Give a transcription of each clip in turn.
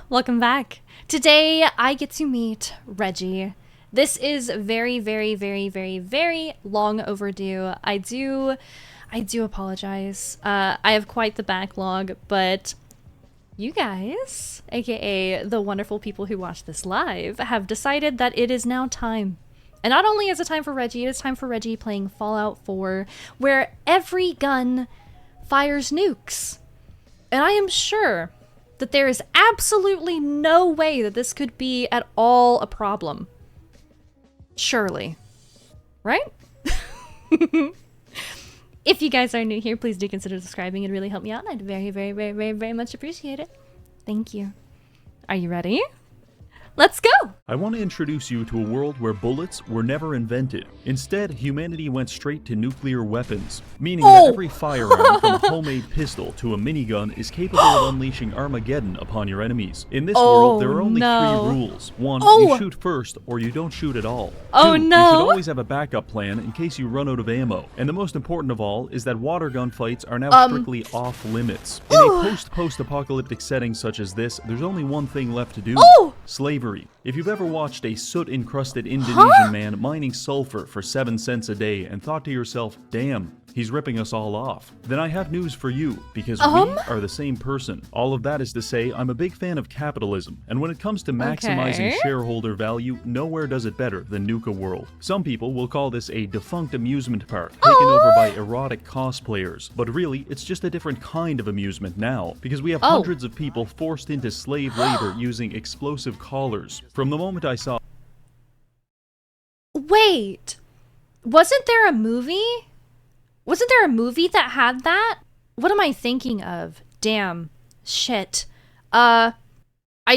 Welcome back. Today I get to meet Reggie. This is very, very, very, very, very long overdue. I do apologize. I have quite the backlog, but you guys, aka the wonderful people who watch this live, have decided that it is now time. And not only is it time for Reggie, it is time for Reggie playing Fallout 4, where every gun fires nukes. And I am sure that there is absolutely no way that this could be at all a problem. Surely. Right? If you guys are new here, please do consider subscribing. It'd really help me out, and I'd very, very, very, very, very much appreciate it. Thank you. Are you ready? Let's go! I want to introduce you to a world where bullets were never invented. Instead, humanity went straight to nuclear weapons, meaning that every firearm, from a homemade pistol to a minigun, is capable of unleashing Armageddon upon your enemies. In this world, there are only three rules. One, you shoot first, or you don't shoot at all. Two, you should always have a backup plan in case you run out of ammo. And the most important of all is that water gun fights are now strictly off limits. In a post-apocalyptic setting such as this, there's only one thing left to do. Slavery. If you've ever watched a soot-encrusted Indonesian man mining sulfur for 7 cents a day and thought to yourself, damn, he's ripping us all off, then I have news for you, because we are the same person. All of that is to say, I'm a big fan of capitalism, and when it comes to maximizing shareholder value, nowhere does it better than Nuka World. Some people will call this a defunct amusement park, taken over by erotic cosplayers, but really, it's just a different kind of amusement now, because we have hundreds of people forced into slave labor using explosive collars. From the moment I saw— Wait, wasn't there a movie? Wasn't there a movie that had that? What am I thinking of? Damn. Shit. I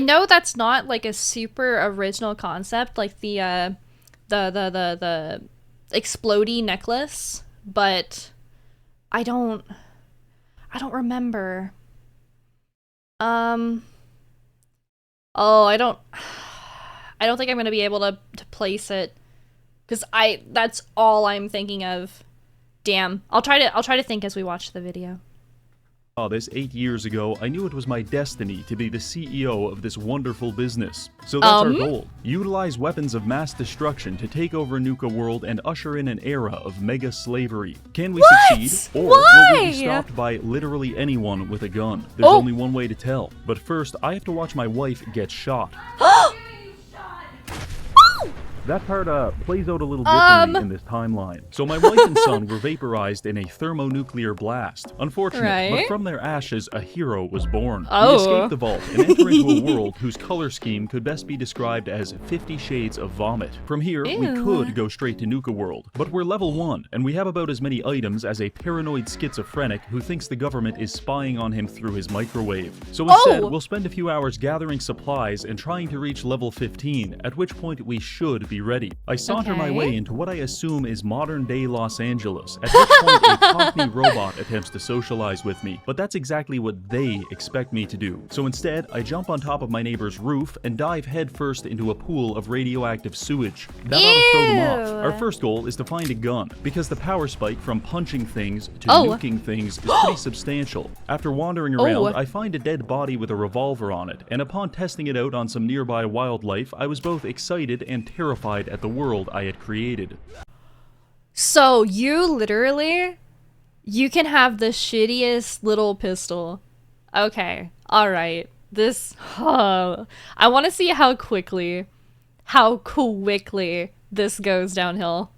know that's not like a super original concept, like the explodey necklace, but I don't remember. Oh, I don't think I'm gonna be able to place it, because that's all I'm thinking of. Damn. I'll try to think as we watch the video. This 8 years ago, I knew it was my destiny to be the CEO of this wonderful business. So that's our goal. Utilize weapons of mass destruction to take over Nuka World and usher in an era of mega slavery. Can we succeed? Or will we be stopped by literally anyone with a gun? There's only one way to tell. But first, I have to watch my wife get shot. That part plays out a little differently in this timeline. So my wife and son were vaporized in a thermonuclear blast. Unfortunate, but from their ashes, a hero was born. We escaped the vault and enter into a world whose color scheme could best be described as 50 shades of vomit. From here, we could go straight to Nuka World, but we're level 1, and we have about as many items as a paranoid schizophrenic who thinks the government is spying on him through his microwave. So instead, we'll spend a few hours gathering supplies and trying to reach level 15, at which point we should be ready. I saunter my way into what I assume is modern-day Los Angeles, at which point a Cockney robot attempts to socialize with me, but that's exactly what they expect me to do. So instead, I jump on top of my neighbor's roof and dive headfirst into a pool of radioactive sewage. That ought to throw them off. Our first goal is to find a gun, because the power spike from punching things to nuking things is pretty substantial. After wandering around, I find a dead body with a revolver on it, and upon testing it out on some nearby wildlife, I was both excited and terrified at the world I had created. So you can have the shittiest little pistol. Okay, alright. This, I want to see how quickly this goes downhill.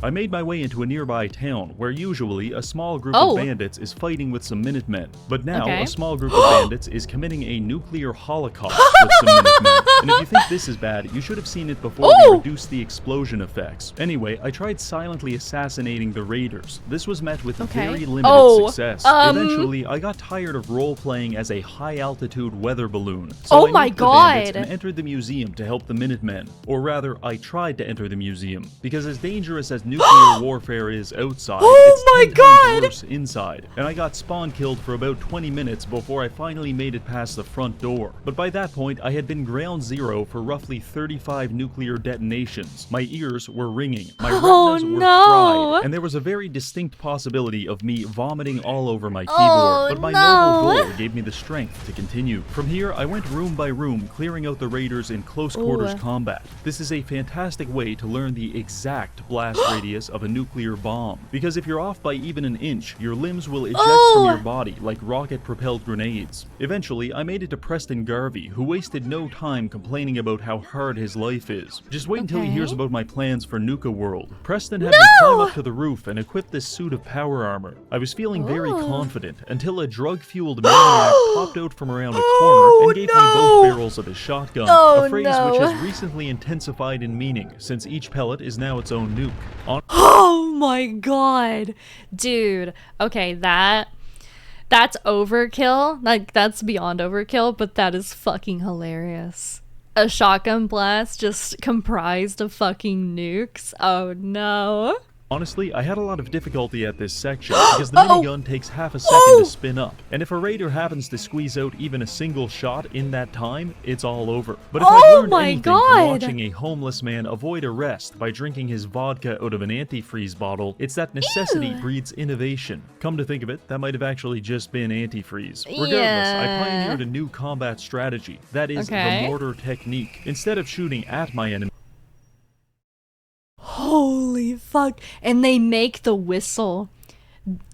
I made my way into a nearby town, where usually a small group of bandits is fighting with some Minutemen. But now, a small group of bandits is committing a nuclear holocaust with some Minutemen. And if you think this is bad, you should have seen it before we reduced the explosion effects. Anyway, I tried silently assassinating the raiders. This was met with very limited success. Eventually, I got tired of role-playing as a high-altitude weather balloon. So I nuked the bandits and entered the museum to help the Minutemen. Or rather, I tried to enter the museum. Because as dangerous as nuclear warfare is outside, it's 10 times worse inside. And I got spawn killed for about 20 minutes before I finally made it past the front door. But by that point, I had been ground zero for roughly 35 nuclear detonations. My ears were ringing, my retinas were fried, and there was a very distinct possibility of me vomiting all over my keyboard. But my noble goal gave me the strength to continue. From here, I went room by room, clearing out the raiders in close quarters combat. This is a fantastic way to learn the exact blast radius of a nuclear bomb, because if you're off by even an inch, your limbs will eject from your body like rocket-propelled grenades. Eventually, I made it to Preston Garvey, who wasted no time complaining about how hard his life is. Just wait until he hears about my plans for Nuka World. Preston had me climb up to the roof and equip this suit of power armor. I was feeling very confident until a drug-fueled maniac popped out from around a corner and gave me both barrels of his shotgun, a phrase which has recently intensified in meaning since each pellet is now its own nuke. Oh my god. Dude, okay, that's overkill. Like, that's beyond overkill, but that is fucking hilarious. A shotgun blast just comprised of fucking nukes? Oh no. Honestly, I had a lot of difficulty at this section because the minigun takes half a second to spin up, and if a raider happens to squeeze out even a single shot in that time, it's all over. But if I've learned anything from watching a homeless man avoid arrest by drinking his vodka out of an antifreeze bottle, it's that necessity breeds innovation. Come to think of it, that might have actually just been antifreeze. Regardless, I pioneered a new combat strategy, that is the mortar technique. Instead of shooting at my enemy, holy fuck. And they make the whistle.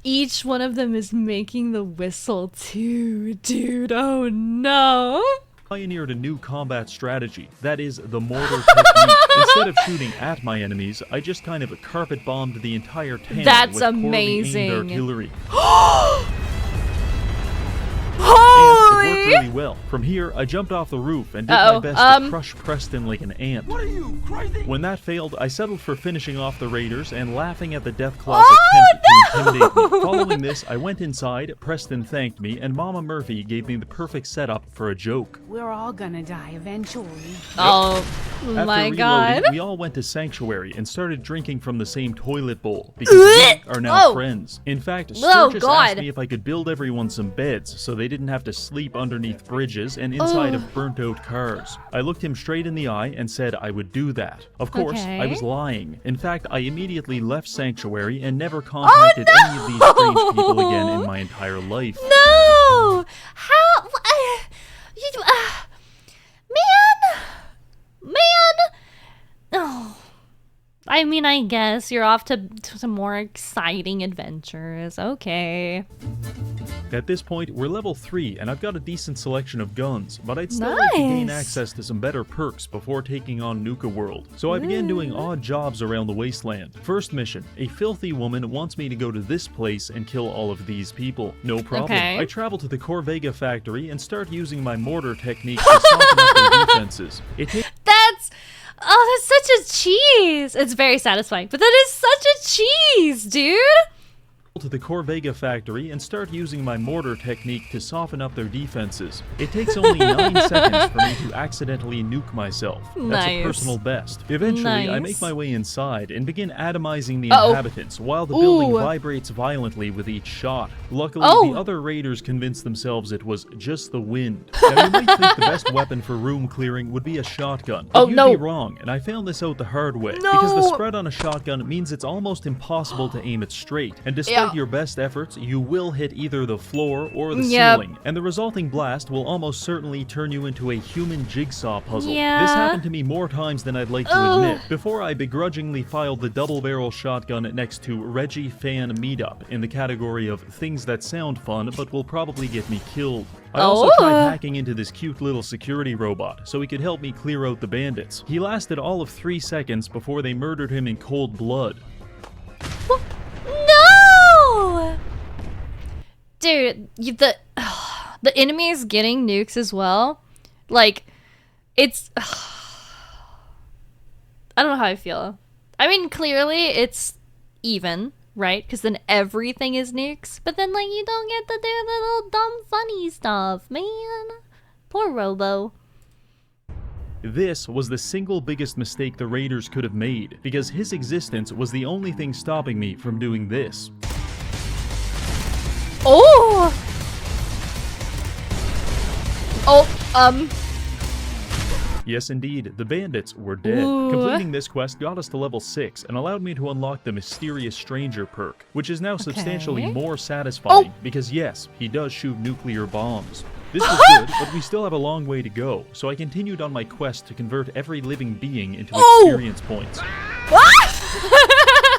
Each one of them is making the whistle too, dude. Oh no. Pioneered a new combat strategy, that is the mortar technique. Instead of shooting at my enemies, I just kind of carpet bombed the entire town with poorly aimed artillery. And it worked really well. From here, I jumped off the roof and did my best to crush Preston like an ant. What are you, crazy? When that failed, I settled for finishing off the raiders and laughing at the Deathclaw's attempt to intimidate me. Following this, I went inside, Preston thanked me, and Mama Murphy gave me the perfect setup for a joke. We're all gonna die eventually. Oh my god. We all went to Sanctuary and started drinking from the same toilet bowl because we are now friends. In fact, Sturgis asked me if I could build everyone some beds so they didn't have to sleep underneath bridges and inside of burnt-out cars. I looked him straight in the eye and said I would do that. Of course, I was lying. In fact, I immediately left Sanctuary and never contacted any of these strange people again in my entire life. No! How? Man! Oh. I mean, I guess you're off to some more exciting adventures. Okay. At this point, we're level 3, and I've got a decent selection of guns, but I'd still like to gain access to some better perks before taking on Nuka World. So I began doing odd jobs around the wasteland. First mission, a filthy woman wants me to go to this place and kill all of these people. No problem. I travel to the Corvega factory and start using my mortar technique to soften up their defenses. That's such a cheese. It's very satisfying, but that is such a cheese, dude. To the Corvega factory and start using my mortar technique to soften up their defenses. It takes only 9 seconds for me to accidentally nuke myself. That's a personal best. Eventually, I make my way inside and begin atomizing the inhabitants while the building vibrates violently with each shot. Luckily, the other raiders convinced themselves it was just the wind. Now, you might think the best weapon for room clearing would be a shotgun, but you'd be wrong, and I found this out the hard way. Because the spread on a shotgun means it's almost impossible to aim it straight, and despite your best efforts, you will hit either the floor or the ceiling, and the resulting blast will almost certainly turn you into a human jigsaw puzzle. This happened to me more times than I'd like to admit, before I begrudgingly filed the double-barrel shotgun next to Reggie Fan Meetup in the category of things that sound fun but will probably get me killed. I also tried hacking into this cute little security robot so he could help me clear out the bandits. He lasted all of 3 seconds before they murdered him in cold blood. Dude, the enemies getting nukes as well. Like, it's... I don't know how I feel. I mean, clearly it's even, right? Because then everything is nukes. But then, like, you don't get to do the little dumb funny stuff, man. Poor Robo. This was the single biggest mistake the raiders could have made, because his existence was the only thing stopping me from doing this. Oh! Yes, indeed, the bandits were dead. Ooh. Completing this quest got us to level 6 and allowed me to unlock the Mysterious Stranger perk, which is now substantially more satisfying because yes, he does shoot nuclear bombs. This was good, but we still have a long way to go, so I continued on my quest to convert every living being into experience points.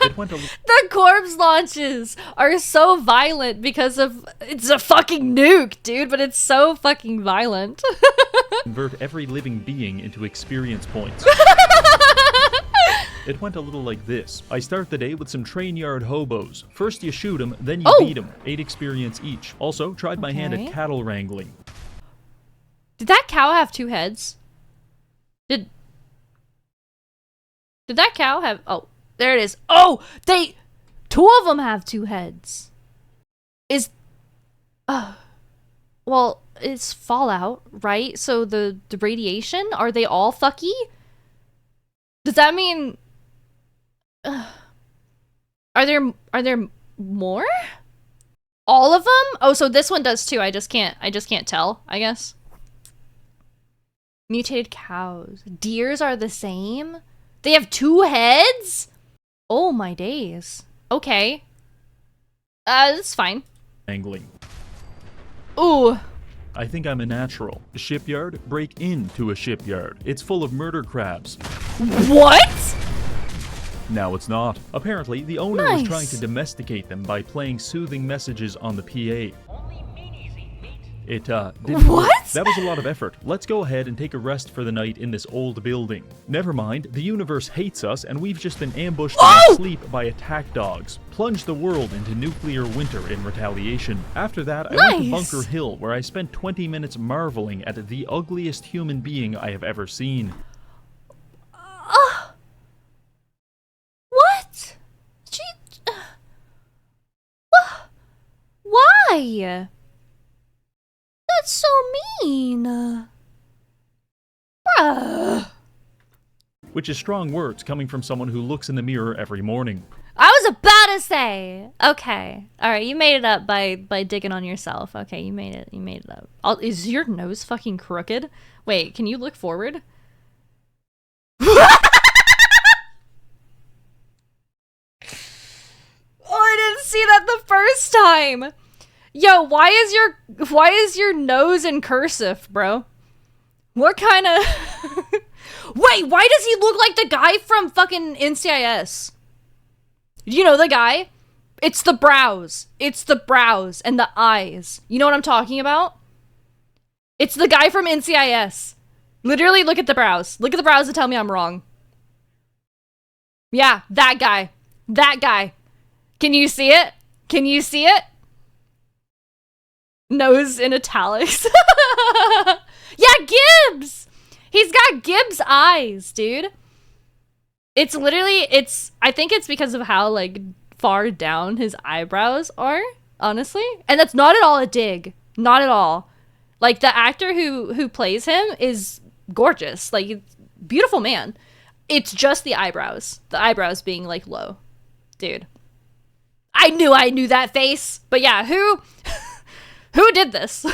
It went The corpse launches are so violent because of... It's a fucking nuke, dude, but it's so fucking violent. Convert every living being into experience points. It went a little like this. I start the day with some train yard hobos. First you shoot them, then you beat them. 8 experience each. Also, tried my hand at cattle wrangling. Did that cow have 2 heads? Did that cow have... Oh, there it is. Oh, 2 of them have 2 heads. Well, it's Fallout, right? So the radiation, are they all fucky? Does that mean... Are there more? All of them? Oh, so this one does too. I just can't tell, I guess. Mutated cows. Deers are the same? They have 2 heads? Oh my days. Okay. That's fine. Angling. Ooh. I think I'm a natural. Shipyard? Break into a shipyard. It's full of murder crabs. What? Now it's not. Apparently, the owner was trying to domesticate them by playing soothing messages on the PA. It didn't work. That was a lot of effort. Let's go ahead and take a rest for the night in this old building. Never mind, the universe hates us and we've just been ambushed in our sleep by attack dogs. Plunge the world into nuclear winter in retaliation. After that, I went to Bunker Hill, where I spent 20 minutes marveling at the ugliest human being I have ever seen. What? Why? That's so mean. Bruh. Which is strong words coming from someone who looks in the mirror every morning. I was about to say. Okay. Alright, you made it up by digging on yourself. Okay, you made it up. Is your nose fucking crooked? Wait, can you look forward? Oh, I didn't see that the first time. Yo, why is your nose in cursive, bro? What kind of... Wait, why does he look like the guy from fucking NCIS? You know the guy? It's the brows. It's the brows and the eyes. You know what I'm talking about? It's the guy from NCIS. Literally, look at the brows. Look at the brows and tell me I'm wrong. Yeah, that guy. That guy. Can you see it? Can you see it? Nose in italics. Yeah, Gibbs! He's got Gibbs eyes, dude. It's literally, I think it's because of how, like, far down his eyebrows are, honestly. And that's not at all a dig. Not at all. Like, the actor who plays him is gorgeous. Like, beautiful man. It's just the eyebrows. The eyebrows being, like, low. Dude. I knew that face. But yeah, who did this?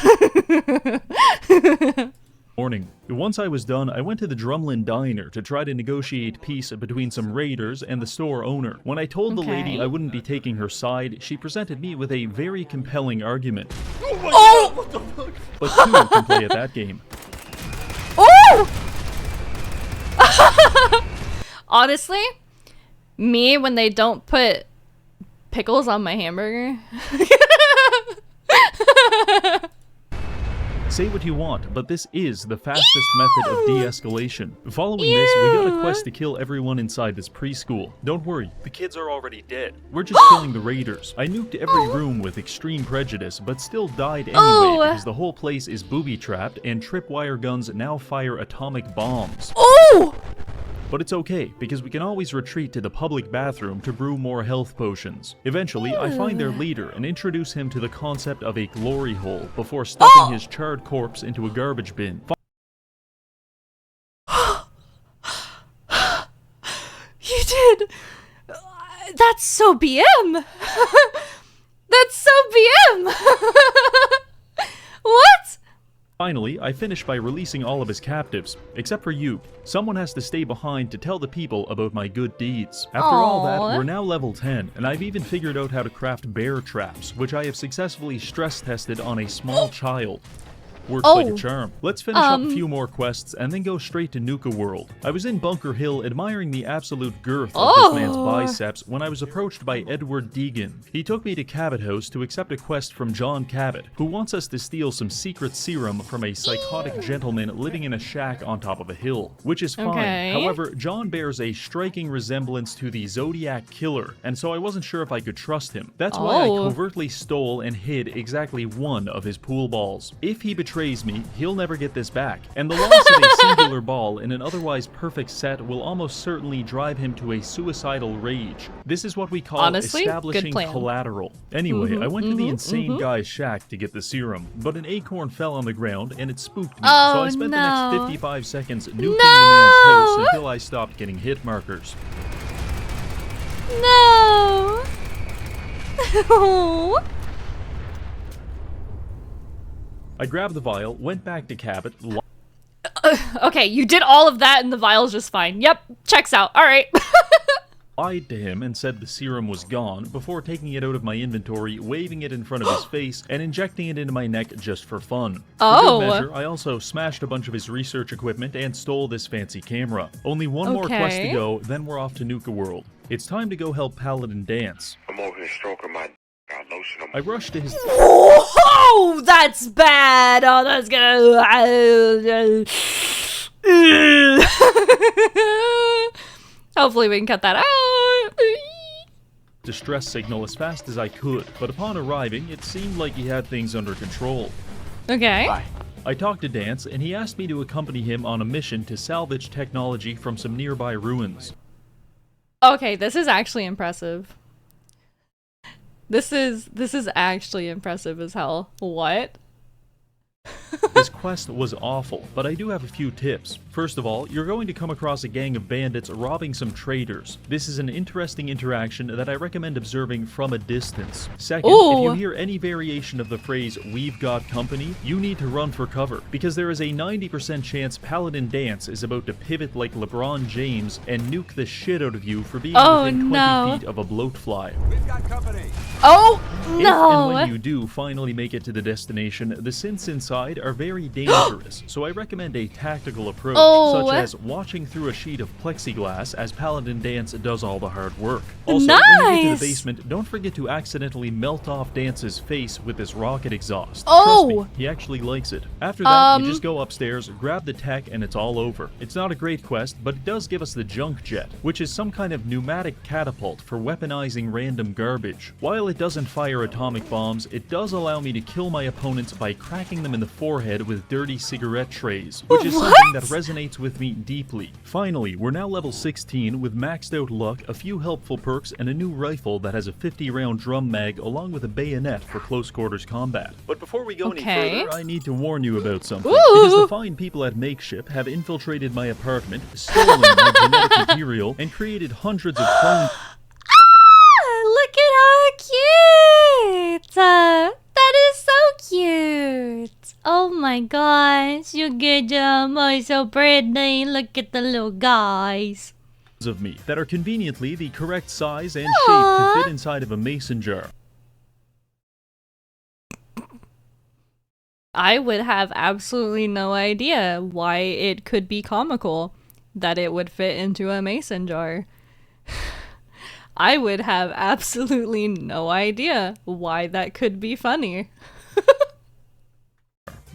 Morning. Once I was done, I went to the Drumlin Diner to try to negotiate peace between some raiders and the store owner. When I told the lady I wouldn't be taking her side, she presented me with a very compelling argument. Oh my God, what the fuck? But 2 can play at that game. Oh! Honestly, me when they don't put pickles on my hamburger. Say what you want, but this is the fastest method of de-escalation. Following this, we got a quest to kill everyone inside this preschool. Don't worry, the kids are already dead. We're just killing the raiders. I nuked every room with extreme prejudice, but still died anyway because the whole place is booby-trapped and tripwire guns now fire atomic bombs. But it's okay, because we can always retreat to the public bathroom to brew more health potions. Eventually, I find their leader and introduce him to the concept of a glory hole before stuffing his charred corpse into a garbage bin. That's so BM! That's so BM! What? Finally, I finished by releasing all of his captives, except for you. Someone has to stay behind to tell the people about my good deeds. After all that, we're now level 10, and I've even figured out how to craft bear traps, which I have successfully stress tested on a small child. Works like a charm. Let's finish up a few more quests and then go straight to Nuka World. I was in Bunker Hill admiring the absolute girth of this man's biceps when I was approached by Edward Deegan. He took me to Cabot House to accept a quest from John Cabot, who wants us to steal some secret serum from a psychotic gentleman living in a shack on top of a hill, which is fine. However, John bears a striking resemblance to the Zodiac Killer, and so I wasn't sure if I could trust him. That's why I covertly stole and hid exactly one of his pool balls. If he betrays me, he'll never get this back, and the loss of a singular ball in an otherwise perfect set will almost certainly drive him to a suicidal rage. This is what we call establishing collateral. Anyway, I went to the insane guy's shack to get the serum, but an acorn fell on the ground and it spooked me, so I spent the next 55 seconds nuking the man's house until I stopped getting hit markers. No! I grabbed the vial, went back to Cabot. Okay, you did all of that and the vial's just fine. Yep, checks out. Alright. Lied to him and said the serum was gone before taking it out of my inventory, waving it in front of his face, and injecting it into my neck just for fun. For good measure, I also smashed a bunch of his research equipment and stole this fancy camera. Only one more quest to go, then we're off to Nuka World. It's time to go help Paladin dance. I'm over here stroking my lotion on my... I rushed to his... Oh, that's bad! Oh, that's gonna... Hopefully we can cut that out. Distress signal as fast as I could, but upon arriving, it seemed like he had things under control. Okay. Bye. I talked to Dance, and he asked me to accompany him on a mission to salvage technology from some nearby ruins. Okay, this is actually impressive. This is actually impressive as hell. What? This quest was awful, but I do have a few tips. First of all, you're going to come across a gang of bandits robbing some traders. This is an interesting interaction that I recommend observing from a distance. Second, if you hear any variation of the phrase, "we've got company," you need to run for cover, because there is a 90% chance Paladin Dance is about to pivot like LeBron James and nuke the shit out of you for being within 20 feet of a bloatfly. We've got company. Oh, no! If and when you do finally make it to the destination, the synths inside are very dangerous, so I recommend a tactical approach, such as watching through a sheet of plexiglass as Paladin Dance does all the hard work. Also, when you get to the basement, don't forget to accidentally melt off Dance's face with this rocket exhaust. Trust me, he actually likes it. After that, you just go upstairs, grab the tech, and it's all over. It's not a great quest, but it does give us the junk jet, which is some kind of pneumatic catapult for weaponizing random garbage. While it doesn't fire atomic bombs, it does allow me to kill my opponents by cracking them in the forehead with dirty cigarette trays, which is something that resonates with me deeply. Finally, we're now level 16 with maxed out luck, a few helpful perks, and a new rifle that has a 50-round drum mag along with a bayonet for close quarters combat. But before we go any further, I need to warn you about something, because the fine people at Makeship have infiltrated my apartment, stolen my genetic material, and created hundreds of clones. Look at how cute! That is so cute! Oh my gosh, you good job, oh so pretty, look at the little guys. Of me that are conveniently the correct size and shape to fit inside of a mason jar. I would have absolutely no idea why it could be comical that it would fit into a mason jar. I would have absolutely no idea why that could be funny.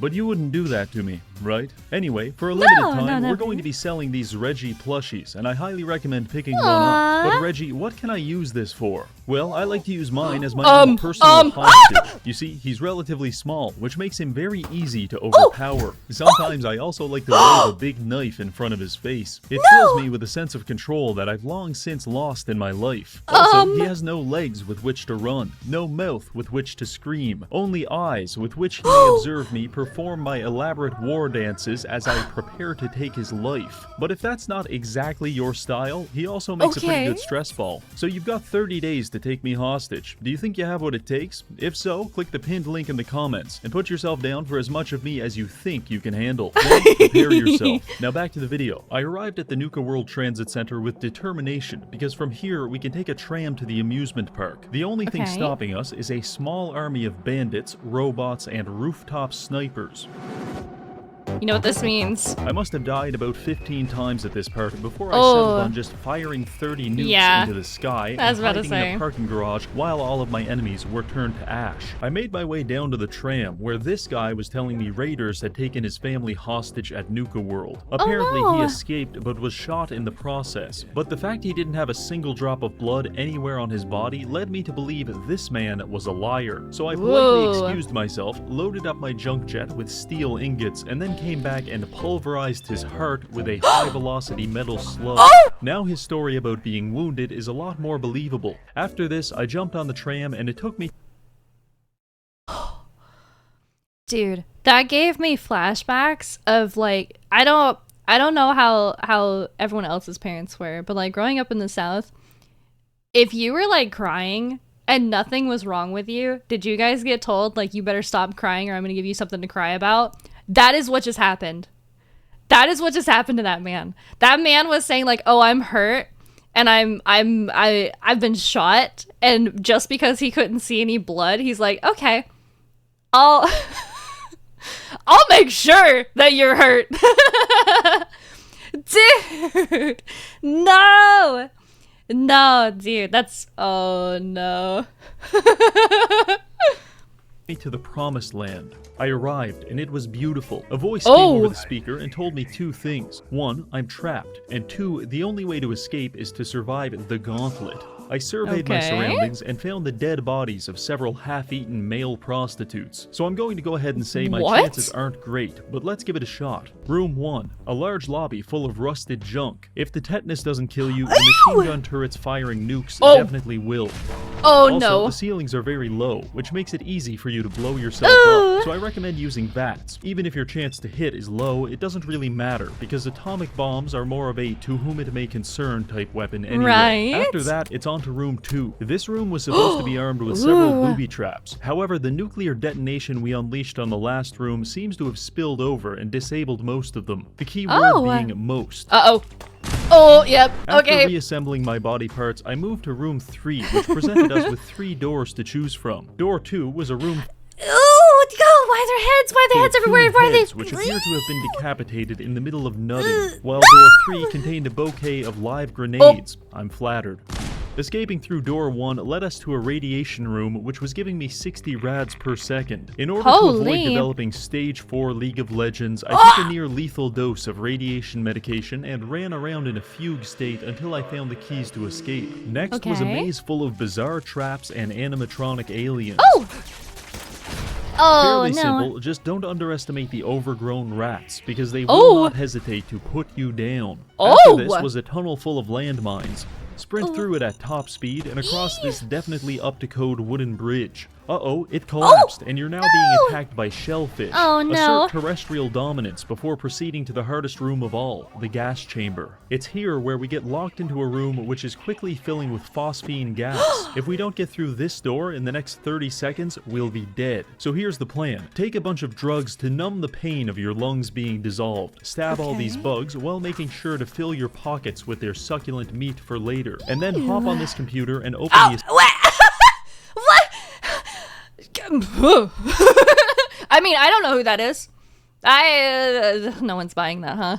But you wouldn't do that to me, right? Anyway, for a limited time, we're going to be selling these Reggie plushies, and I highly recommend picking one up. But Reggie, what can I use this for? Well, I like to use mine as my own personal hostage. You see, he's relatively small, which makes him very easy to overpower. Sometimes I also like to wave a big knife in front of his face. It fills me with a sense of control that I've long since lost in my life. Also, he has no legs with which to run, no mouth with which to scream, only eyes with which he may observe me perform my elaborate war dances as I prepare to take his life. But if that's not exactly your style, he also makes a pretty good stress ball. So you've got 30 days to take me hostage. Do you think you have what it takes? If so, click the pinned link in the comments and put yourself down for as much of me as you think you can handle. Then prepare yourself. Now back to the video. I arrived at the Nuka World Transit Center with determination because from here we can take a tram to the amusement park. The only thing stopping us is a small army of bandits, robots, and rooftop snipers. You know what this means. I must have died about 15 times at this part before I settled on just firing 30 nukes into the sky and hiding in a parking garage while all of my enemies were turned to ash. I made my way down to the tram where this guy was telling me raiders had taken his family hostage at Nuka World. Apparently he escaped but was shot in the process. But the fact he didn't have a single drop of blood anywhere on his body led me to believe this man was a liar. So I politely excused myself, loaded up my junk jet with steel ingots, and then came back and pulverized his heart with a high-velocity metal slug. Now his story about being wounded is a lot more believable. After this, I jumped on the tram and it took me... Dude, that gave me flashbacks of like, I don't know how everyone else's parents were, but like growing up in the South, if you were like crying and nothing was wrong with you, did you guys get told like you better stop crying or I'm gonna give you something to cry about? That is what just happened. That is what just happened to that man. That man was saying like, "Oh, I'm hurt and I've been shot," and just because he couldn't see any blood, he's like, "Okay, I'll make sure that you're hurt." Dude, no. No, dude, that's, oh no. To the promised land. I arrived and it was beautiful. A voice came over the speaker and told me two things. One, I'm trapped, and two, the only way to escape is to survive the gauntlet. I surveyed my surroundings and found the dead bodies of several half-eaten male prostitutes. So I'm going to go ahead and say my chances aren't great, but let's give it a shot. Room 1. A large lobby full of rusted junk. If the tetanus doesn't kill you, the machine gun turrets firing nukes definitely will. Also, the ceilings are very low, which makes it easy for you to blow yourself up. So I recommend using VATs. Even if your chance to hit is low, it doesn't really matter, because atomic bombs are more of a to whom it may concern type weapon anyway. After that, it's on to room 2. This room was supposed to be armed with several booby traps. However, the nuclear detonation we unleashed on the last room seems to have spilled over and disabled most of them. The key word being most. Oh, yep, After reassembling my body parts, I moved to room 3, which presented us with 3 doors to choose from. Door 2 was a room... Why are there heads? Why are there heads everywhere? Why are they... which appear to have been decapitated in the middle of nutting, while door 3 contained a bouquet of live grenades. I'm flattered. Escaping through door 1 led us to a radiation room which was giving me 60 rads per second. In order to avoid developing stage 4 League of Legends, I took a near lethal dose of radiation medication and ran around in a fugue state until I found the keys to escape. Next was a maze full of bizarre traps and animatronic aliens. Fairly simple, just don't underestimate the overgrown rats, because they will not hesitate to put you down. After this was a tunnel full of landmines. Sprint through it at top speed and across this definitely up-to-code wooden bridge. It collapsed, and you're now being attacked by shellfish. Assert terrestrial dominance before proceeding to the hardest room of all, the gas chamber. It's here where we get locked into a room which is quickly filling with phosphine gas. If we don't get through this door in the next 30 seconds, we'll be dead. So here's the plan. Take a bunch of drugs to numb the pain of your lungs being dissolved. Stab all these bugs while making sure to fill your pockets with their succulent meat for later. And then hop on this computer and open the... I mean, I don't know who that is. No one's buying that, huh?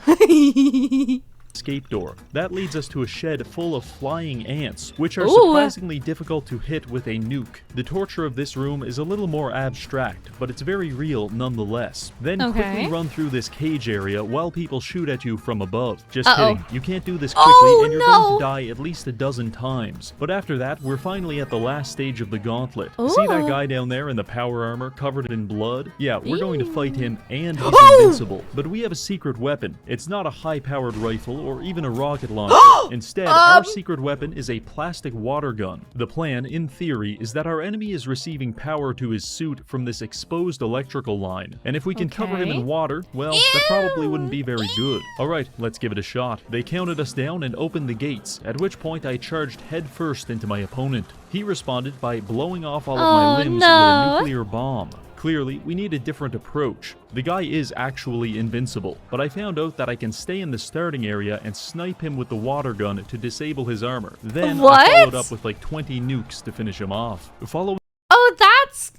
escape door. That leads us to a shed full of flying ants, which are surprisingly difficult to hit with a nuke. The torture of this room is a little more abstract, but it's very real nonetheless. Then quickly run through this cage area while people shoot at you from above. Just kidding, you can't do this quickly and you're going to die at least a dozen times. But after that, we're finally at the last stage of the gauntlet. See that guy down there in the power armor covered in blood? Yeah, we're going to fight him and he's invincible. But we have a secret weapon. It's not a high-powered rifle or even a rocket launcher. Instead, our secret weapon is a plastic water gun. The plan, in theory, is that our enemy is receiving power to his suit from this exposed electrical line. And if we can cover him in water, well, that probably wouldn't be very good. Alright, let's give it a shot. They counted us down and opened the gates, at which point I charged headfirst into my opponent. He responded by blowing off all of my limbs with a nuclear bomb. Clearly, we need a different approach. The guy is actually invincible, but I found out that I can stay in the starting area and snipe him with the water gun to disable his armor. Then I followed up with like 20 nukes to finish him off.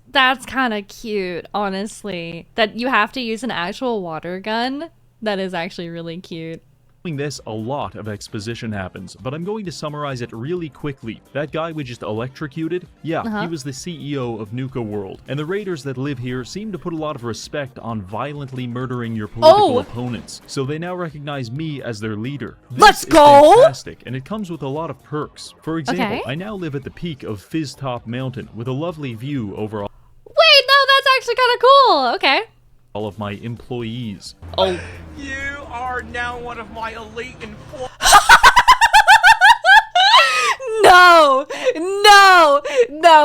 That's kind of cute, honestly. That you have to use an actual water gun. That is actually really cute. Doing this, a lot of exposition happens, but I'm going to summarize it really quickly. That guy we just electrocuted, yeah, he was the CEO of Nuka World, and the raiders that live here seem to put a lot of respect on violently murdering your political opponents, so they now recognize me as their leader. This is fantastic, and it comes with a lot of perks. For example, I now live at the peak of Fizz Top Mountain with a lovely view over all. Wait, no, that's actually kind of cool. Okay. All of my employees. You are now one of my elite employees. No,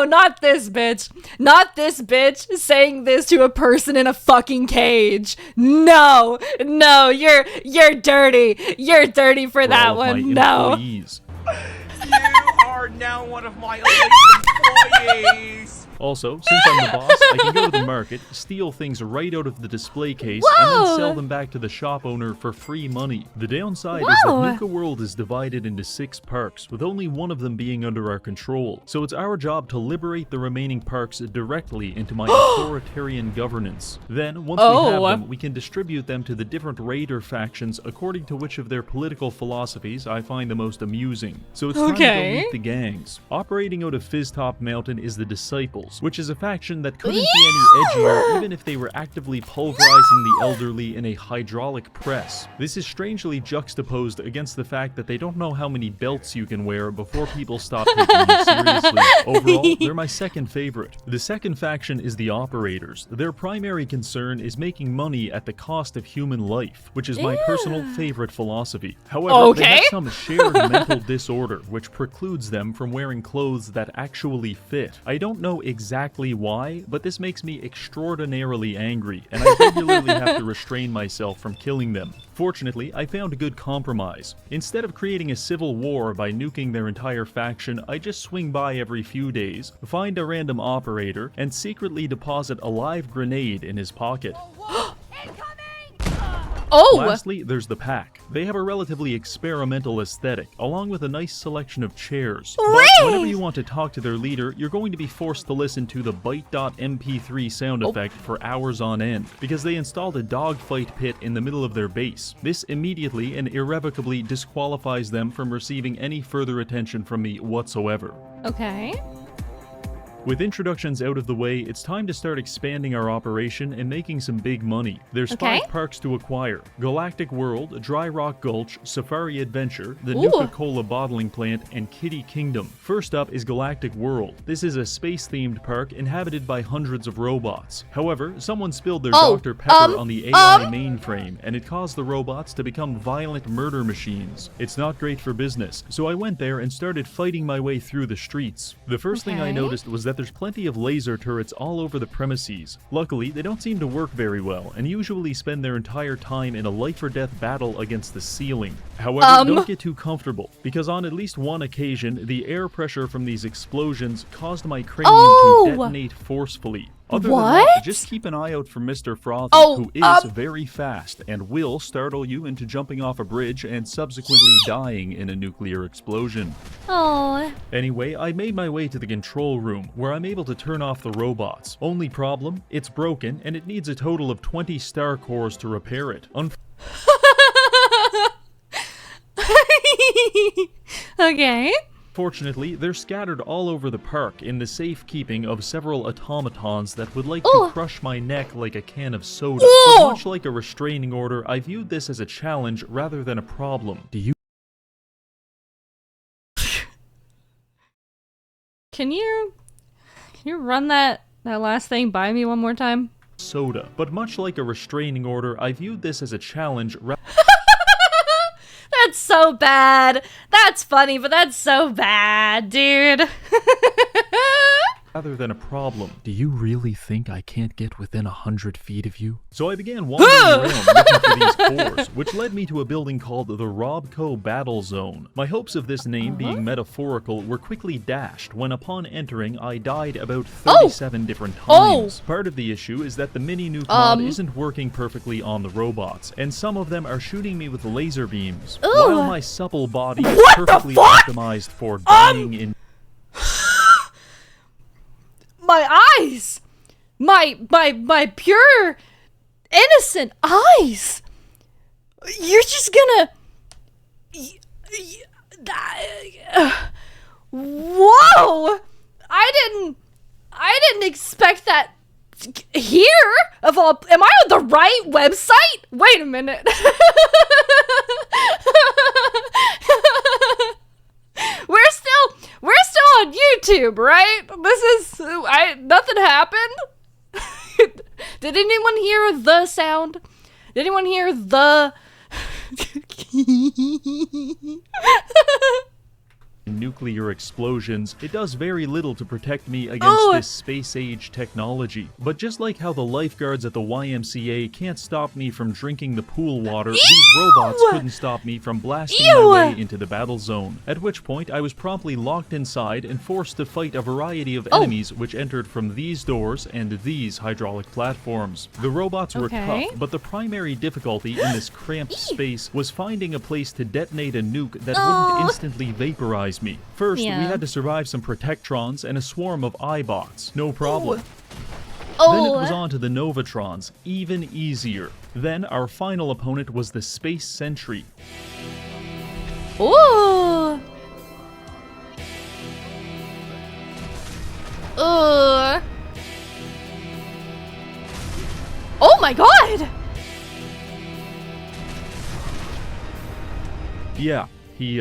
not this bitch. Not this bitch saying this to a person in a fucking cage. No, you're dirty. You're dirty for that one. No. Employees. You are now one of my elite employees. Also, since I'm the boss, I can go to the market, steal things right out of the display case, and then sell them back to the shop owner for free money. The downside is that Nuka World is divided into 6 parks, with only one of them being under our control. So it's our job to liberate the remaining parks directly into my authoritarian governance. Then, once we have them, we can distribute them to the different raider factions according to which of their political philosophies I find the most amusing. So it's time to go meet the gangs. Operating out of Fizz Top Mountain is the Disciples, which is a faction that couldn't be any edgier even if they were actively pulverizing the elderly in a hydraulic press. This is strangely juxtaposed against the fact that they don't know how many belts you can wear before people stop taking you seriously. Overall, they're my second favorite. The second faction is the Operators. Their primary concern is making money at the cost of human life, which is my personal favorite philosophy. However, they have some shared mental disorder which precludes them from wearing clothes that actually fit. I don't know exactly why, but this makes me extraordinarily angry, and I regularly have to restrain myself from killing them. Fortunately, I found a good compromise. Instead of creating a civil war by nuking their entire faction, I just swing by every few days, find a random operator, and secretly deposit a live grenade in his pocket. Lastly, there's the pack. They have a relatively experimental aesthetic, along with a nice selection of chairs. But whenever you want to talk to their leader, you're going to be forced to listen to the bite.mp3 sound effect for hours on end, because they installed a dogfight pit in the middle of their base. This immediately and irrevocably disqualifies them from receiving any further attention from me whatsoever. With introductions out of the way, it's time to start expanding our operation and making some big money. There's 5 parks to acquire: Galactic World, Dry Rock Gulch, Safari Adventure, the Nuka-Cola Bottling Plant, and Kitty Kingdom. First up is Galactic World. This is a space-themed park inhabited by hundreds of robots. However, someone spilled their Dr. Pepper on the AI mainframe, and it caused the robots to become violent murder machines. It's not great for business, so I went there and started fighting my way through the streets. The first thing I noticed was that there's plenty of laser turrets all over the premises. Luckily, they don't seem to work very well, and usually spend their entire time in a life-or-death battle against the ceiling. However, don't get too comfortable, because on at least one occasion, the air pressure from these explosions caused my cranium to detonate forcefully. Other than that, just keep an eye out for Mr. Frothy, who is very fast and will startle you into jumping off a bridge and subsequently dying in a nuclear explosion. Anyway, I made my way to the control room, where I'm able to turn off the robots. Only problem, it's broken, and it needs a total of 20 star cores to repair it. Okay. Fortunately, they're scattered all over the park in the safekeeping of several automatons that would like to crush my neck like a can of soda. But much like a restraining order, I viewed this as a challenge rather than a problem. Do you? Can you run that last thing by me one more time? Soda. But much like a restraining order, I viewed this as a challenge That's so bad. That's funny, but that's so bad, dude. rather than a problem. Do you really think I can't get within 100 feet of you? So I began wandering around looking for these cores, which led me to a building called the Robco Battle Zone. My hopes of this name being metaphorical were quickly dashed when upon entering I died about 37 different times. Part of the issue is that the mini nuke mod isn't working perfectly on the robots, and some of them are shooting me with laser beams, while my supple body is perfectly optimized for dying in my eyes! My pure, innocent eyes! You're just gonna... Whoa! I didn't expect that here, of all... Am I on the right website? Wait a minute. We're still on YouTube, right? This is nothing happened. Did anyone hear the sound? Did anyone hear the nuclear explosions? It does very little to protect me against this space-age technology. But just like how the lifeguards at the YMCA can't stop me from drinking the pool water, these robots couldn't stop me from blasting my way into the battle zone. At which point, I was promptly locked inside and forced to fight a variety of enemies which entered from these doors and these hydraulic platforms. The robots were tough, but the primary difficulty in this cramped space was finding a place to detonate a nuke that wouldn't instantly vaporize me. First, we had to survive some Protectrons and a swarm of iBots. No problem. Then it was on to the Novatrons, even easier. Then our final opponent was the Space Sentry. Ooh! Oh my god! Yeah, he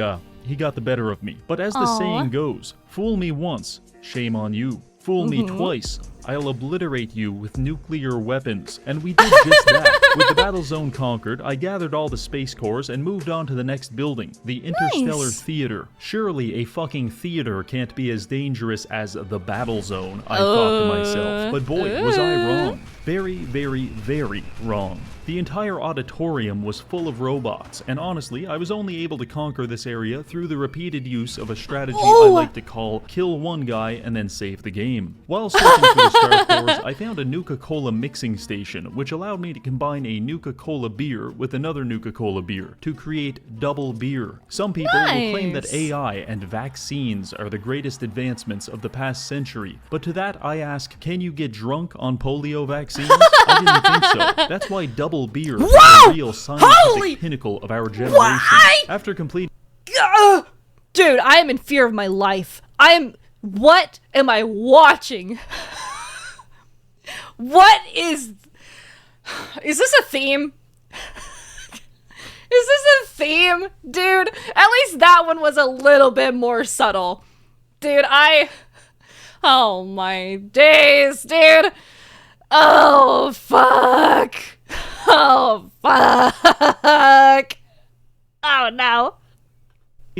got the better of me. But as the saying goes, fool me once, shame on you. Fool me twice, I'll obliterate you with nuclear weapons. And we did just that. With the battle zone conquered, I gathered all the space cores and moved on to the next building, the Interstellar Theater. Surely a fucking theater can't be as dangerous as the battle zone, I thought to myself. But boy, was I wrong. Very, very, very wrong. The entire auditorium was full of robots, and honestly, I was only able to conquer this area through the repeated use of a strategy I like to call kill one guy and then save the game. While searching for the star cores, I found a Nuka-Cola mixing station, which allowed me to combine a Nuka-Cola beer with another Nuka-Cola beer to create double beer. Some people will claim that AI and vaccines are the greatest advancements of the past century, but to that I ask, can you get drunk on polio vaccines? I didn't think so. That's why double beer is the real scientific pinnacle of our generation. After completing... Dude, I am in fear of my life. What am I watching? What is this a theme? Is this a theme? Dude, at least that one was a little bit more subtle. Dude, oh my days, dude. Oh, fuck. Oh, fuck. Oh, no.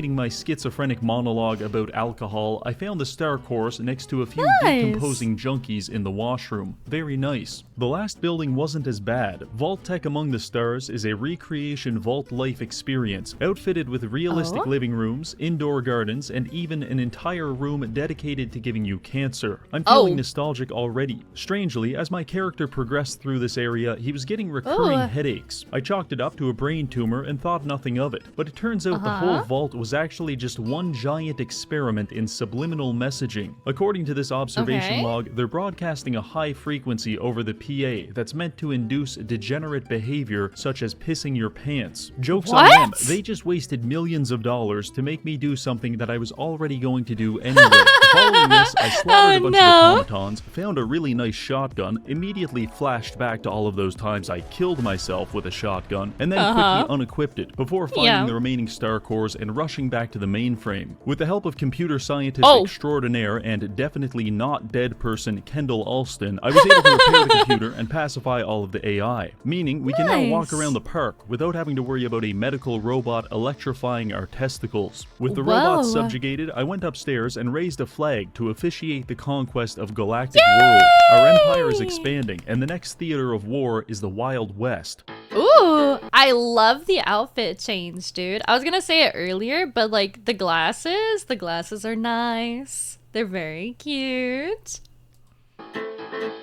My schizophrenic monologue about alcohol, I found the star cores next to a few decomposing junkies in the washroom. Very nice. The last building wasn't as bad. Vault Tech Among the Stars is a recreation vault life experience, outfitted with realistic living rooms, indoor gardens, and even an entire room dedicated to giving you cancer. I'm feeling nostalgic already. Strangely, as my character progressed through this area, he was getting recurring headaches. I chalked it up to a brain tumor and thought nothing of it, but it turns out the whole vault was was actually just one giant experiment in subliminal messaging. According to this observation log, they're broadcasting a high frequency over the PA that's meant to induce degenerate behavior such as pissing your pants. Joke's on them, they just wasted millions of dollars to make me do something that I was already going to do anyway. Following this, I slaughtered a bunch of automatons, found a really nice shotgun, immediately flashed back to all of those times I killed myself with a shotgun, and then quickly unequipped it before finding the remaining star cores and rushing back to the mainframe. With the help of computer scientist extraordinaire and definitely not dead person Kendall Alston, I was able to repair the computer and pacify all of the AI, meaning we can now walk around the park without having to worry about a medical robot electrifying our testicles. With the robots subjugated, I went upstairs and raised a flag to officiate the conquest of galactic world. Our empire is expanding, and the next theater of war is the Wild West. Ooh, I love the outfit change, dude. I was gonna say it earlier, but like the glasses are nice. They're very cute.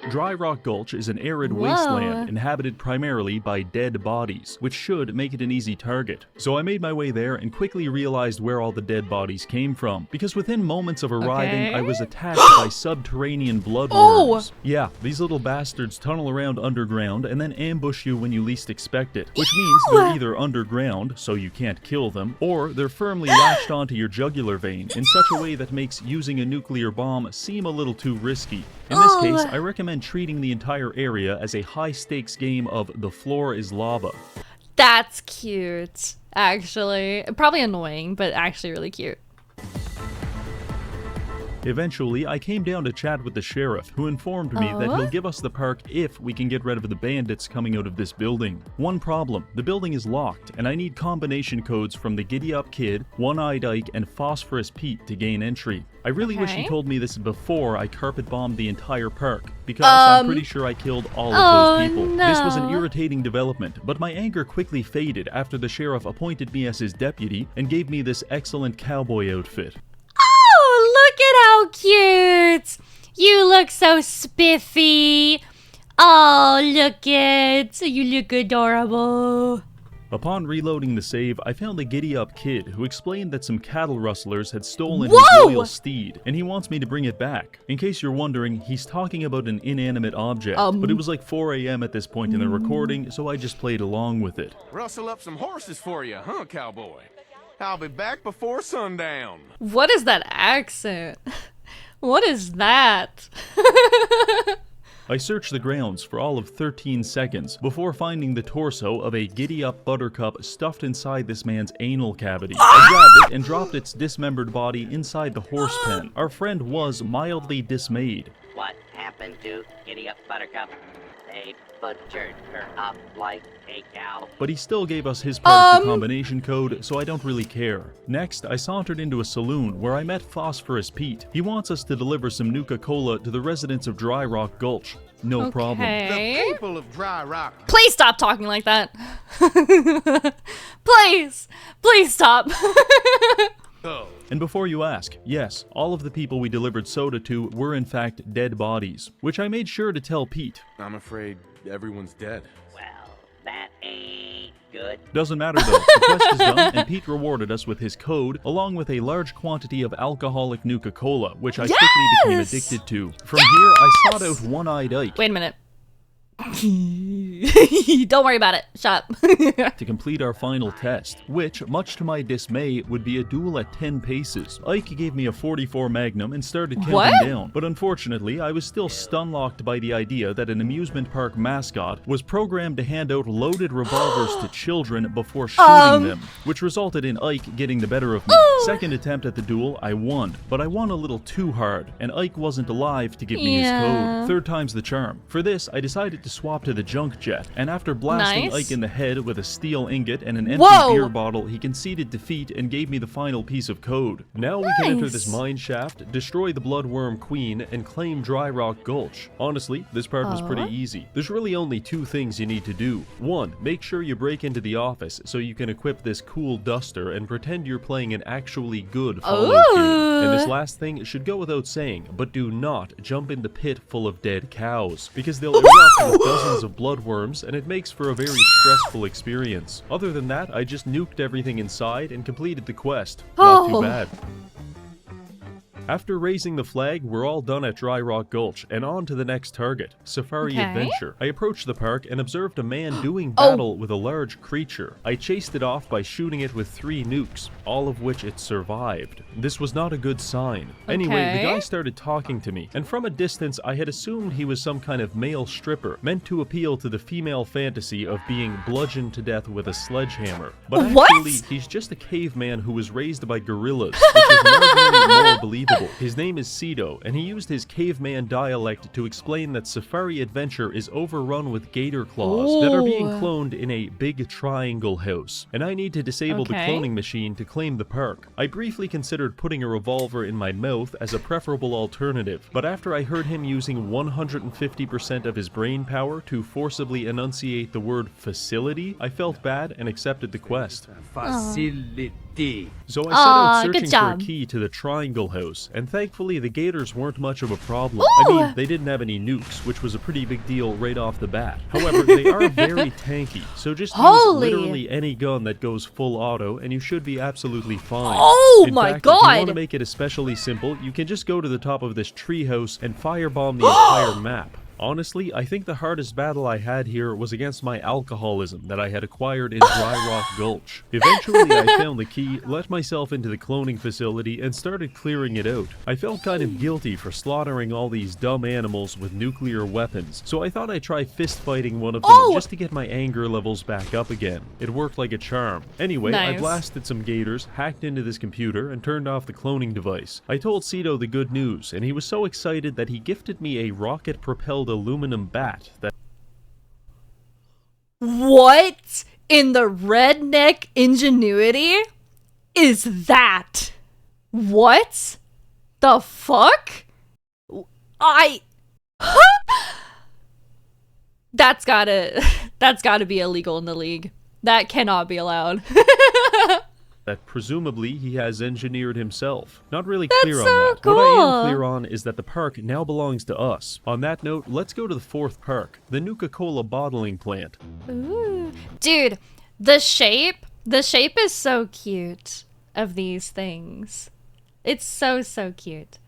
Dry Rock Gulch is an arid wasteland inhabited primarily by dead bodies, which should make it an easy target. So I made my way there and quickly realized where all the dead bodies came from, because within moments of arriving, I was attacked by subterranean bloodworms. Yeah, these little bastards tunnel around underground and then ambush you when you least expect it, which means they're either underground, so you can't kill them, or they're firmly latched onto your jugular vein in such a way that makes using a nuclear bomb seem a little too risky. In this case, I recommend treating the entire area as a high-stakes game of the floor is lava. That's cute, actually. Probably annoying, but actually really cute. Eventually, I came down to chat with the sheriff, who informed me that he'll give us the park if we can get rid of the bandits coming out of this building. One problem, the building is locked, and I need combination codes from the Giddy Up Kid, One-Eyed Ike, and Phosphorus Pete to gain entry. I really wish he told me this before I carpet bombed the entire park, because I'm pretty sure I killed all of those people. This was an irritating development, but my anger quickly faded after the sheriff appointed me as his deputy and gave me this excellent cowboy outfit. Look at how cute! You look so spiffy. Oh, look it. You look adorable. Upon reloading the save, I found the Giddy Up Kid, who explained that some cattle rustlers had stolen his royal steed, and he wants me to bring it back. In case you're wondering, he's talking about an inanimate object, but it was like 4 a.m. at this point in the recording, so I just played along with it. Rustle up some horses for you, huh, cowboy? I'll be back before sundown. What is that accent? What is that? I searched the grounds for all of 13 seconds before finding the torso of a giddy-up buttercup stuffed inside this man's anal cavity. I grabbed it and dropped its dismembered body inside the horse pen. Our friend was mildly dismayed. What happened to Giddy-Up Buttercup? They butchered her up like a cow. But he still gave us his part of the combination code, so I don't really care. Next, I sauntered into a saloon where I met Phosphorus Pete. He wants us to deliver some Nuka-Cola to the residents of Dry Rock Gulch. No problem. The people of Dry Rock. Please stop talking like that. Please stop. And before you ask, yes, all of the people we delivered soda to were in fact dead bodies, which I made sure to tell Pete. I'm afraid everyone's dead. Well, that ain't good. Doesn't matter though, the quest is done, and Pete rewarded us with his code, along with a large quantity of alcoholic Nuka-Cola, which I quickly became addicted to. From here, I sought out One-Eyed Ike. Wait a minute. Don't worry about it. Shut up. To complete our final test, which, much to my dismay, would be a duel at 10 paces. Ike gave me a 44 Magnum and started counting down, but unfortunately, I was still stun-locked by the idea that an amusement park mascot was programmed to hand out loaded revolvers to children before shooting them, which resulted in Ike getting the better of me. Second attempt at the duel, I won, but I won a little too hard, and Ike wasn't alive to give me his code. Third time's the charm. For this, I decided to swap to the junk jet, and after blasting Ike in the head with a steel ingot and an empty beer bottle, he conceded defeat and gave me the final piece of code. Now we can enter this mine shaft, destroy the Bloodworm Queen, and claim Dry Rock Gulch. Honestly, this part was pretty easy. There's really only two things you need to do. One, make sure you break into the office so you can equip this cool duster and pretend you're playing an actually good Fallout game. And this last thing should go without saying, but do not jump in the pit full of dead cows, because they'll erupt with dozens of bloodworms worms, and it makes for a very stressful experience. Other than that, I just nuked everything inside and completed the quest. Not too bad. After raising the flag, we're all done at Dry Rock Gulch, and on to the next target, Safari Adventure. I approached the park and observed a man doing battle with a large creature. I chased it off by shooting it with 3 nukes, all of which it survived. This was not a good sign. Anyway, the guy started talking to me, and from a distance I had assumed he was some kind of male stripper, meant to appeal to the female fantasy of being bludgeoned to death with a sledgehammer. But actually, he's just a caveman who was raised by gorillas, which is marginally more believable. His name is Cedo, and he used his caveman dialect to explain that Safari Adventure is overrun with gator claws that are being cloned in a big triangle house, and I need to disable the cloning machine to claim the park. I briefly considered putting a revolver in my mouth as a preferable alternative, but after I heard him using 150% of his brain power to forcibly enunciate the word facility, I felt bad and accepted the quest. Facility. So I set out searching for a key to the triangle house, and thankfully the gators weren't much of a problem. I mean, they didn't have any nukes, which was a pretty big deal right off the bat. However, they are very tanky, so just use literally any gun that goes full auto, and you should be absolutely fine. In fact, if you want to make it especially simple, you can just go to the top of this treehouse and firebomb the entire map. Honestly, I think the hardest battle I had here was against my alcoholism that I had acquired in Dry Rock Gulch. Eventually, I found the key, let myself into the cloning facility, and started clearing it out. I felt kind of guilty for slaughtering all these dumb animals with nuclear weapons, so I thought I'd try fist fighting one of them just to get my anger levels back up again. It worked like a charm. Anyway, I blasted some gators, hacked into this computer, and turned off the cloning device. I told Cedo the good news, and he was so excited that he gifted me a rocket-propelled aluminum bat that— What in the redneck ingenuity is that? What the fuck? That's gotta be illegal in the league. That cannot be allowed. that presumably he has engineered himself. Not really clear on that. Cool. What I am clear on is that the park now belongs to us. On that note, let's go to the 4th park, the Nuka-Cola bottling plant. Ooh. Dude, the shape is so cute of these things. It's so cute.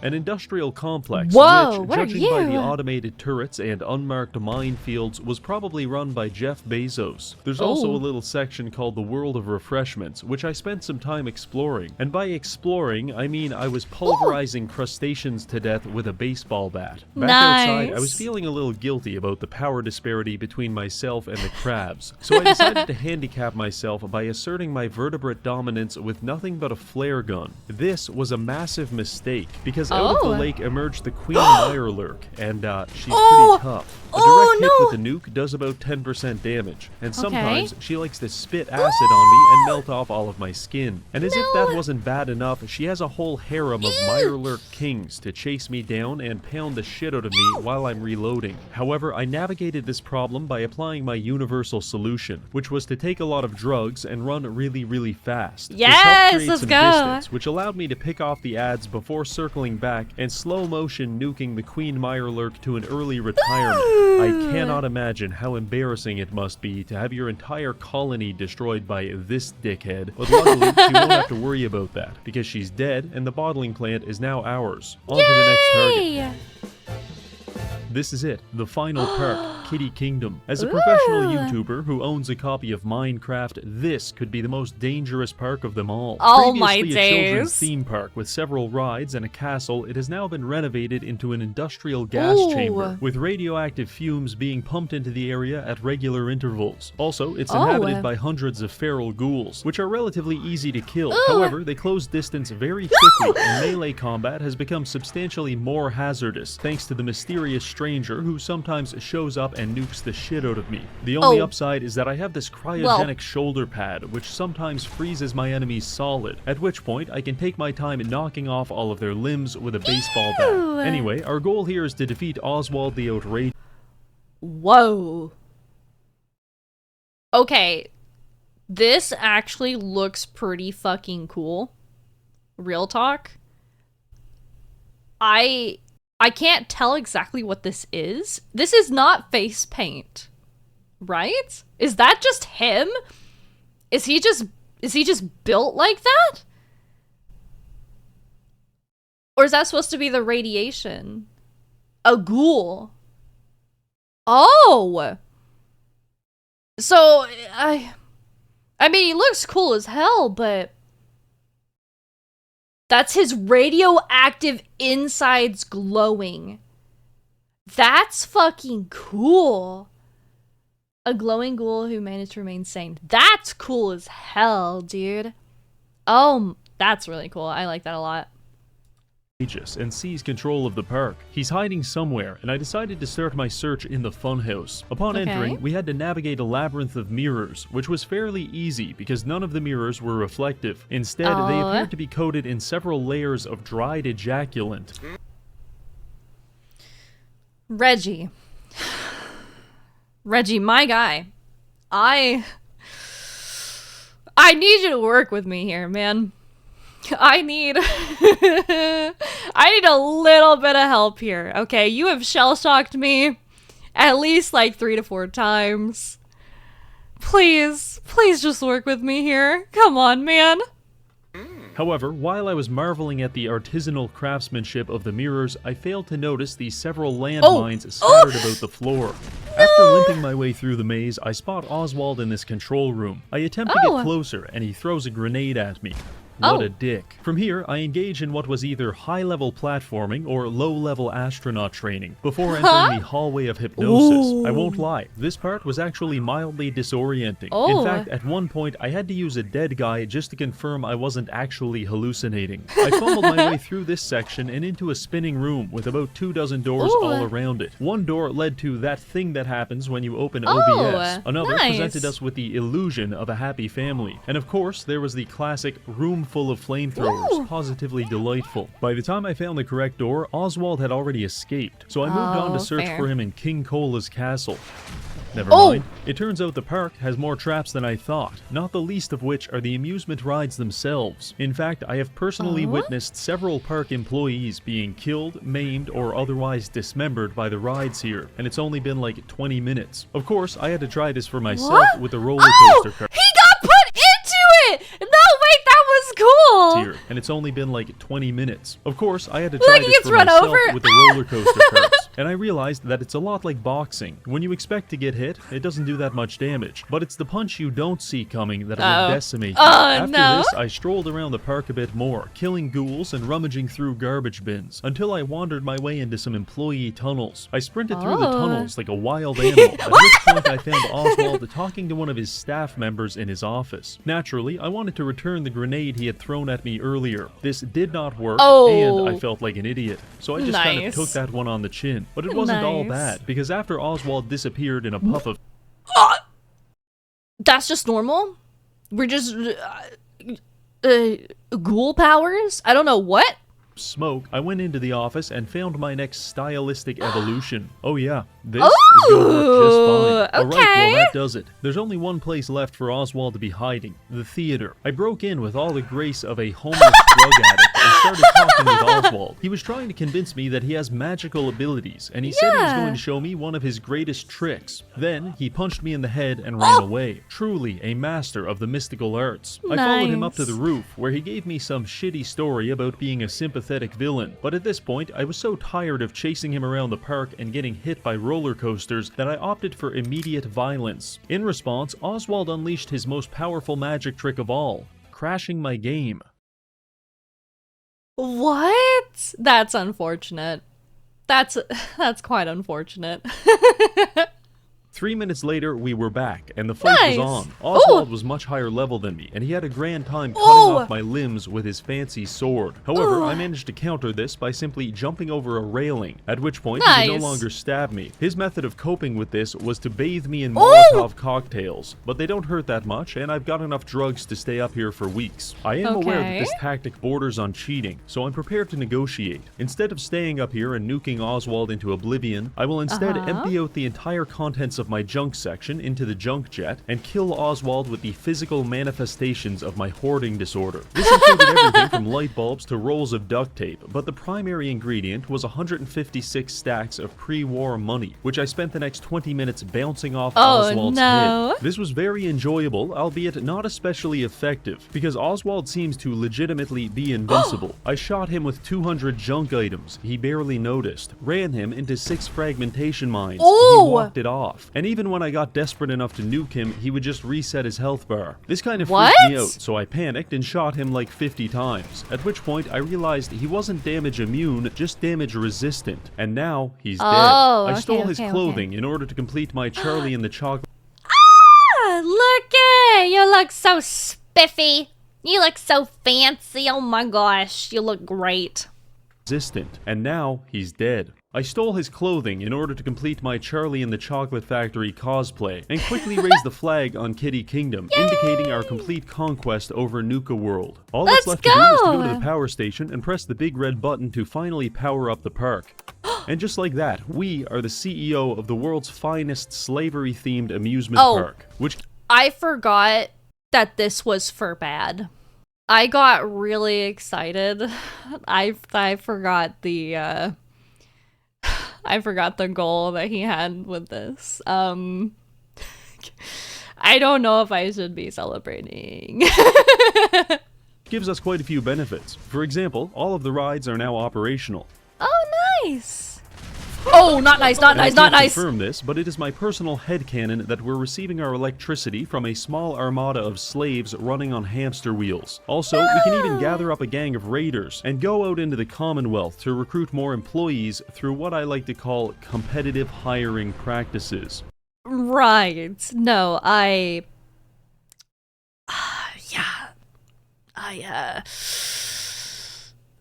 An industrial complex, Whoa, which, what are judging by the you? automated turrets and unmarked minefields, was probably run by Jeff Bezos. There's also a little section called the World of Refreshments, which I spent some time exploring. And by exploring, I mean I was pulverizing crustaceans to death with a baseball bat. Back outside, I was feeling a little guilty about the power disparity between myself and the crabs, so I decided to handicap myself by asserting my vertebrate dominance with nothing but a flare gun. This was a massive mistake, because out of the lake emerged the Queen Mirelurk, and she's pretty tough. A direct hit with a nuke does about 10% damage, and sometimes she likes to spit acid on me and melt off all of my skin. And as if that wasn't bad enough, she has a whole harem of Mirelurk kings to chase me down and pound the shit out of me while I'm reloading. However, I navigated this problem by applying my universal solution, which was to take a lot of drugs and run really fast. Yes, this helped create let's some go. distance, which allowed me to pick off the ads before circling back and slow motion nuking the Queen Mirelurk to an early retirement. I cannot imagine how embarrassing it must be to have your entire colony destroyed by this dickhead, but luckily she won't have to worry about that, because she's dead and the bottling plant is now ours. On to the next target. This is it, the final park, Kitty Kingdom. As a professional YouTuber who owns a copy of Minecraft, this could be the most dangerous park of them all. Oh my Previously a children's days. theme park with several rides and a castle, it has now been renovated into an industrial gas chamber, with radioactive fumes being pumped into the area at regular intervals. Also, it's inhabited by hundreds of feral ghouls, which are relatively easy to kill. However, they close distance very quickly, and melee combat has become substantially more hazardous, thanks to the mysterious stranger who sometimes shows up and nukes the shit out of me. The only upside is that I have this cryogenic shoulder pad, which sometimes freezes my enemies solid, at which point I can take my time knocking off all of their limbs with a baseball bat. Anyway, our goal here is to defeat Oswald the Outrageous. Whoa. Okay. This actually looks pretty fucking cool. Real talk. I I can't tell exactly what this is. This is not face paint, right? Is that just him? Is he just built like that? Or is that supposed to be the radiation? A ghoul. Oh! So, I mean, he looks cool as hell, but that's his radioactive insides glowing. That's fucking cool. A glowing ghoul who managed to remain sane. That's cool as hell, dude. Oh, that's really cool. I like that a lot. And seize control of the park. He's hiding somewhere, and I decided to start my search in the funhouse. Upon entering, we had to navigate a labyrinth of mirrors, which was fairly easy because none of the mirrors were reflective. Instead, they appeared to be coated in several layers of dried ejaculant. Reggie, my guy. I need you to work with me here, man. I need a little bit of help here, okay? You have shell-shocked me at least like 3 to 4 times. Please just work with me here. Come on, man. However, while I was marveling at the artisanal craftsmanship of the mirrors, I failed to notice the several landmines scattered about the floor. After limping my way through the maze, I spot Oswald in this control room. I attempt to get closer, and he throws a grenade at me. What a dick. From here, I engage in what was either high-level platforming or low-level astronaut training, before entering the hallway of hypnosis. I won't lie, this part was actually mildly disorienting. In fact, at one point, I had to use a dead guy just to confirm I wasn't actually hallucinating. I fumbled my way through this section and into a spinning room with about 24 doors all around it. One door led to that thing that happens when you open OBS. Another presented us with the illusion of a happy family. And of course, there was the classic room full of flamethrowers, positively delightful. By the time I found the correct door, Oswald had already escaped, so I moved on to search for him in King Cola's castle. Never mind. It turns out the park has more traps than I thought, not the least of which are the amusement rides themselves. In fact, I have personally witnessed several park employees being killed, maimed, or otherwise dismembered by the rides here, and it's only been like 20 minutes. Of course, I had to try this for myself with the roller coaster car. He got put into it! No, wait, that was cool! Here, and it's only been like 20 minutes. Of course, I had to try this for run myself over. with the roller coaster carts, and I realized that it's a lot like boxing. When you expect to get hit, it doesn't do that much damage, but it's the punch you don't see coming that will decimate you. After this, I strolled around the park a bit more, killing ghouls and rummaging through garbage bins, until I wandered my way into some employee tunnels. I sprinted through the tunnels like a wild animal, at which point I found Oswald talking to one of his staff members in his office. Naturally, I wanted to return the grenade he had thrown at me earlier. This did not work, and I felt like an idiot, so I just kind of took that one on the chin. But it wasn't all bad, because after Oswald disappeared in a puff of that's just normal? We're just ghoul powers? I don't know what? Smoke, I went into the office and found my next stylistic evolution. Oh yeah, this is gonna work just fine. Alright, well that does it. There's only one place left for Oswald to be hiding, the theater. I broke in with all the grace of a homeless drug addict and started talking with Oswald. He was trying to convince me that he has magical abilities, and he said he was going to show me one of his greatest tricks. Then, he punched me in the head and ran away. Truly a master of the mystical arts. I followed him up to the roof, where he gave me some shitty story about being a sympathetic villain, but at this point I was so tired of chasing him around the park and getting hit by roller coasters that I opted for immediate violence. In response, Oswald unleashed his most powerful magic trick of all, crashing my game. What? That's unfortunate. That's quite unfortunate. 3 minutes later, we were back, and the fight was on. Oswald was much higher level than me, and he had a grand time cutting off my limbs with his fancy sword. However, I managed to counter this by simply jumping over a railing, at which point he could no longer stab me. His method of coping with this was to bathe me in Molotov cocktails, but they don't hurt that much, and I've got enough drugs to stay up here for weeks. I am aware that this tactic borders on cheating, so I'm prepared to negotiate. Instead of staying up here and nuking Oswald into oblivion, I will instead empty out the entire contents of of my junk section into the junk jet and kill Oswald with the physical manifestations of my hoarding disorder. This included everything from light bulbs to rolls of duct tape, but the primary ingredient was 156 stacks of pre-war money, which I spent the next 20 minutes bouncing off Oswald's head. This was very enjoyable, albeit not especially effective, because Oswald seems to legitimately be invincible. I shot him with 200 junk items. He barely noticed. Ran him into 6 fragmentation mines. He walked it off. And even when I got desperate enough to nuke him, he would just reset his health bar. This kind of freaked me out, so I panicked and shot him like 50 times. At which point I realized he wasn't damage immune, just damage resistant. And now he's dead. I stole his clothing in order to complete my Charlie and the Chocolate. Look it! You look so spiffy. You look so fancy. Oh my gosh, you look great. Resistant. And now he's dead. I stole his clothing in order to complete my Charlie and the Chocolate Factory cosplay, and quickly raised the flag on Kitty Kingdom, indicating our complete conquest over Nuka World. All that's left to do is to go to the power station and press the big red button to finally power up the park. And just like that, we are the CEO of the world's finest slavery-themed amusement park, which... I forgot that this was for bad. I got really excited. I forgot the I forgot the goal that he had with this. I don't know if I should be celebrating. Gives us quite a few benefits. For example, all of the rides are now operational. Oh, nice. Oh, not nice, not nice, not nice. I can't confirm this, but it is my personal headcanon that we're receiving our electricity from a small armada of slaves running on hamster wheels. Also, we can even gather up a gang of raiders and go out into the Commonwealth to recruit more employees through what I like to call competitive hiring practices. Right. No,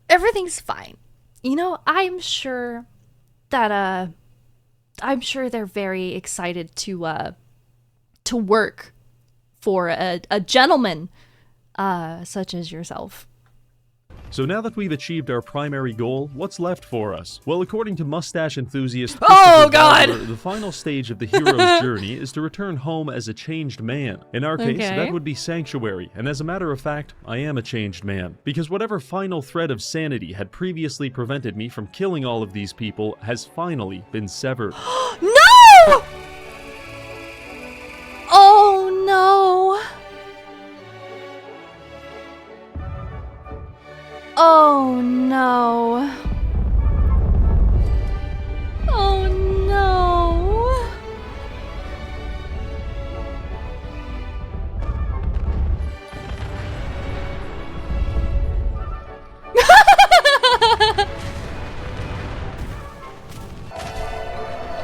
everything's fine. You know, I'm sure that I'm sure they're very excited to work for a gentleman such as yourself. So now that we've achieved our primary goal, what's left for us? Well, according to mustache enthusiast the final stage of the hero's journey is to return home as a changed man. In our case, that would be Sanctuary, and as a matter of fact, I am a changed man. Because whatever final thread of sanity had previously prevented me from killing all of these people has finally been severed. No! Oh no! Oh no. Oh no.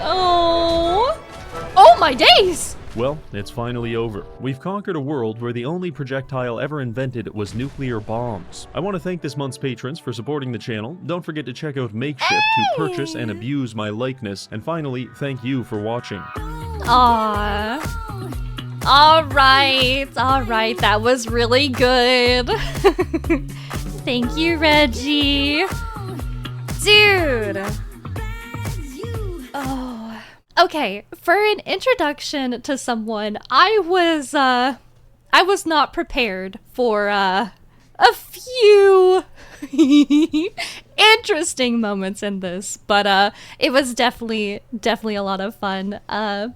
Oh. Oh my days. Well, it's finally over. We've conquered a world where the only projectile ever invented was nuclear bombs. I want to thank this month's patrons for supporting the channel. Don't forget to check out Makeshift to purchase and abuse my likeness. And finally, thank you for watching. Aww. Alright, that was really good. Thank you, Reggie. Dude. Oh. Okay, for an introduction to someone, I was not prepared for a few interesting moments in this, but it was definitely a lot of fun. I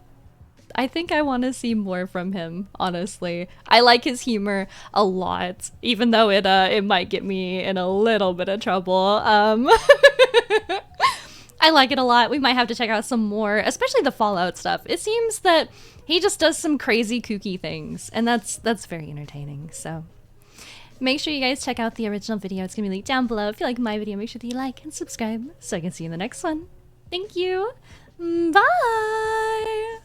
think I want to see more from him, honestly. I like his humor a lot, even though it might get me in a little bit of trouble. I like it a lot. We might have to check out some more, especially the Fallout stuff. It seems that he just does some crazy kooky things, and that's very entertaining. So make sure you guys check out the original video. It's gonna be linked down below. If you like my video, make sure that you like and subscribe so I can see you in the next one. Thank you. Bye.